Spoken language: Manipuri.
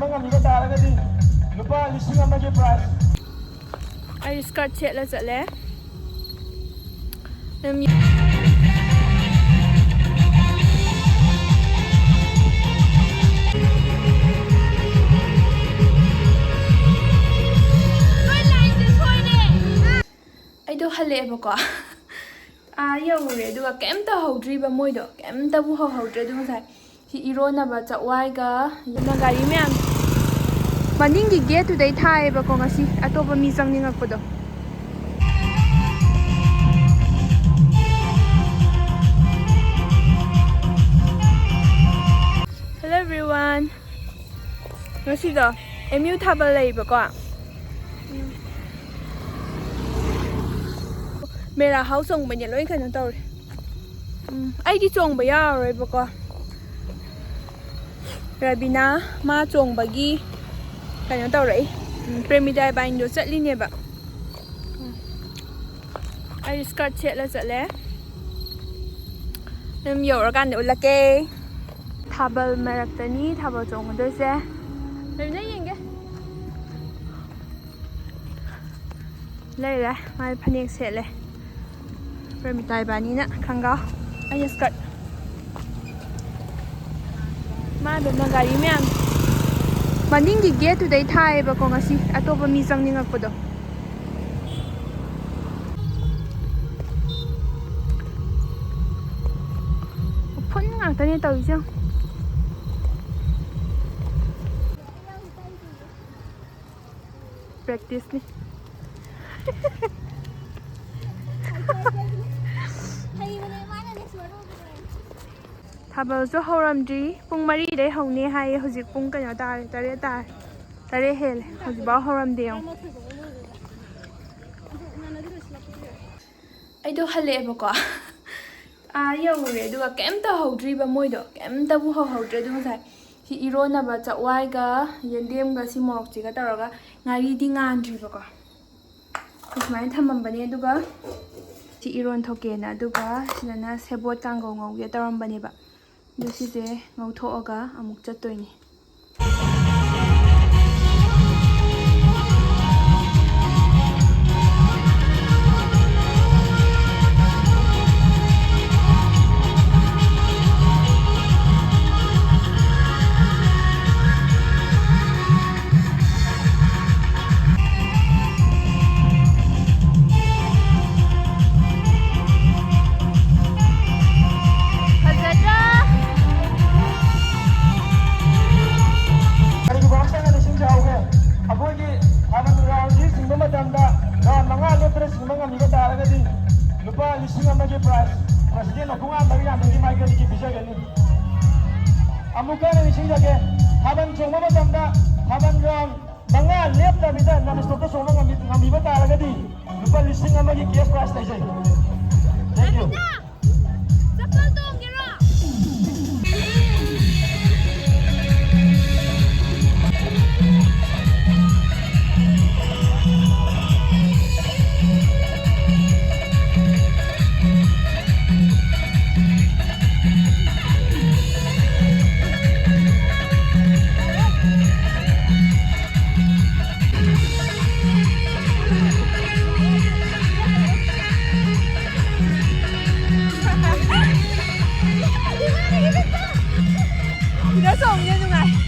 ꯁꯤꯡꯕ ꯉꯝꯃꯤꯕ ꯇꯥꯔꯒꯗꯤ ꯂꯨꯄꯥ 1,000ꯒꯤ ꯄ꯭ꯔꯥꯏꯖ ꯑꯩ ꯁ꯭ꯀꯔꯠ ꯁꯦꯠꯂ ꯆꯠꯂꯦ ꯑꯩꯗꯣ ꯍꯜꯂꯛꯑꯦꯕꯀꯣ ꯌꯧꯔꯦ ꯑꯗꯨꯒ ꯀꯩꯝꯇ ꯍꯧꯗ꯭ꯔꯤꯕ ꯃꯣꯏꯗꯣ ꯀꯩꯝꯇꯕꯨ ꯍꯧꯍꯧꯗ꯭ꯔꯦ ꯑꯗꯨ ꯉꯁꯥꯏ ꯁꯤ ꯏꯔꯣꯟꯅꯕ ꯆꯛꯋꯥꯏꯒ ꯒꯥꯔꯤ ꯃꯌꯥꯝ ꯃꯅꯤꯡꯒꯤ ꯒꯦꯠꯇꯨꯗꯩ ꯊꯥꯏꯌꯦꯕꯀꯣ ꯉꯁꯤ ꯑꯇꯣꯞꯄ ꯃꯤ ꯆꯪꯅꯤꯡꯉꯛꯄꯗꯣ ꯍꯦꯜꯂꯣ ꯑꯦꯚ꯭ꯔꯤꯋꯥꯟ ꯉꯁꯤꯗꯣ MU ꯊꯥꯕꯜ ꯂꯩꯌꯦꯕꯀꯣ ꯃꯦꯔꯥ ꯍꯥꯎ ꯆꯣꯡꯕꯩꯅꯦ ꯂꯣꯏ ꯀꯩꯅꯣ ꯇꯧꯔꯦ ꯑꯩꯗꯤ ꯆꯣꯡꯕ ꯌꯥꯔꯔꯣꯏꯕꯀꯣ ꯔꯕꯤꯅꯥ ꯃꯥ ꯆꯣꯡꯕꯒꯤ ꯀꯩꯅꯣ ꯇꯧꯔꯛꯏ ꯄ꯭ꯔꯦꯃꯤꯗꯥꯏ ꯕꯥꯏꯟꯗꯣ ꯆꯠꯂꯤꯅꯦꯕ ꯑꯩ ꯁ꯭ꯀꯔꯠ ꯁꯦꯠꯂ ꯆꯠꯂꯦ ꯑꯗꯨꯝ ꯌꯧꯔꯀꯥꯟꯗ ꯎꯠꯂꯛꯀꯦ ꯊꯥꯕꯜ ꯃꯔꯛꯇꯅꯤ ꯊꯥꯕꯜ ꯆꯣꯡꯒꯗꯣꯏꯁꯦ ꯔꯕꯤꯅꯥ ꯌꯦꯡꯒꯦ ꯂꯩꯔꯦ ꯃꯥꯏ ꯐꯅꯦꯛ ꯁꯦꯠꯂꯦ ꯄ꯭ꯔꯦꯃꯤꯇꯥ ꯏꯕꯥꯅꯤꯅ ꯈꯪꯒꯥꯎ ꯑꯩꯅ ꯁ꯭ꯀꯔꯠ ꯃꯥꯗꯨꯅ ꯒꯥꯔꯤ ꯃꯌꯥꯝ ꯃꯅꯤꯡꯒꯤ ꯒꯦꯠꯇꯨꯗꯩ ꯊꯥꯏꯌꯦꯕꯀꯣ ꯉꯁꯤ ꯑꯇꯣꯞꯄ ꯃꯤ ꯆꯪꯅꯤꯡꯉꯛꯄꯗꯣ ꯎꯐꯨꯟ ꯉꯥꯛꯇꯅꯦ ꯇꯧꯔꯤꯁꯦ ꯄ꯭ꯔꯦꯛꯇꯤꯁꯅꯤ ꯊꯥꯕꯜꯁꯨ ꯍꯧꯔꯝꯗ꯭ꯔꯤ ꯄꯨꯡ 4ꯗꯩ ꯍꯧꯅꯤ ꯍꯥꯏꯌꯦ ꯍꯧꯖꯤꯛ ꯄꯨꯡ ꯀꯩꯅꯣ ꯇꯥꯔꯦ 8 ꯇꯥꯔꯦ 8 ꯍꯦꯜꯂꯦ ꯍꯧꯖꯤꯛꯐꯥꯎ ꯍꯧꯔꯝꯗꯦ ꯌꯦꯡꯉꯣ ꯑꯩꯗꯣ ꯍꯜꯂꯛꯑꯦꯕꯀꯣ ꯌꯧꯔꯦ ꯑꯗꯨꯒ ꯀꯩꯝꯇ ꯍꯧꯗ꯭ꯔꯤꯕ ꯃꯣꯏꯗꯣ ꯀꯩꯝꯇꯕꯨ ꯍꯧꯍꯧꯗ꯭ꯔꯦ ꯑꯗꯨ ꯉꯁꯥꯏ ꯁꯤ ꯏꯔꯣꯟꯅꯕ ꯆꯛꯋꯥꯏꯒ ꯌꯦꯟꯗꯦꯝꯒ ꯁꯤ ꯃꯣꯔꯣꯛꯁꯤꯒ ꯇꯧꯔꯒ ꯉꯥꯔꯤꯗꯤ ꯉꯥꯟꯗ꯭ꯔꯤꯕꯀꯣ ꯁꯨꯃꯥꯏꯅ ꯊꯝꯃꯝꯕꯅꯦ ꯑꯗꯨꯒ ꯁꯤ ꯏꯔꯣꯟ ꯊꯣꯛꯀꯦꯅ ꯑꯗꯨꯒ ꯁꯤꯗꯅ ꯁꯦꯕꯣꯠ ꯀꯥꯡꯒꯧ ꯉꯧꯒꯦ ꯇꯧꯔꯝꯕꯅꯦꯕ ꯑꯗꯨ ꯁꯤꯁꯦ ꯉꯧꯊꯣꯛꯑꯒ ꯑꯃꯨꯛ ꯆꯠꯇꯣꯏꯅꯦ ꯁꯤꯡꯕ ꯉꯝꯃꯤꯕ ꯇꯥꯔꯒꯗꯤ ꯂꯨꯄꯥ 1,000ꯒꯤ ꯄ꯭ꯔꯥꯏꯖ ꯄ꯭ꯔꯁꯤꯗꯦꯟ ꯑꯈꯣꯡꯉꯥꯟꯕꯒꯤ ꯌꯥꯝꯕꯒꯤ ꯃꯥꯏꯀꯩꯗꯒꯤ ꯄꯤꯖꯒꯅꯤ ꯑꯃꯨꯛꯀ ꯍꯟꯅ ꯅꯤꯡꯁꯤꯡꯖꯒꯦ ꯊꯥꯕꯜ ꯆꯣꯡꯕ ꯃꯇꯝꯗ ꯊꯥꯕꯜ ꯒ꯭ꯔꯥꯎꯟ 5 ꯂꯦꯞꯇꯕꯤꯗ ꯅꯟ ꯁ꯭ꯇꯣꯞꯇ ꯆꯣꯡꯕ ꯉꯝꯃꯤꯕ ꯇꯥꯔꯒꯗꯤ ꯂꯨꯄꯥ 1,000ꯒꯤ ꯀꯦꯁ ꯄ꯭ꯔꯥꯏꯖ ꯂꯩꯖꯩ. Thank you. Nó trồng như thế này.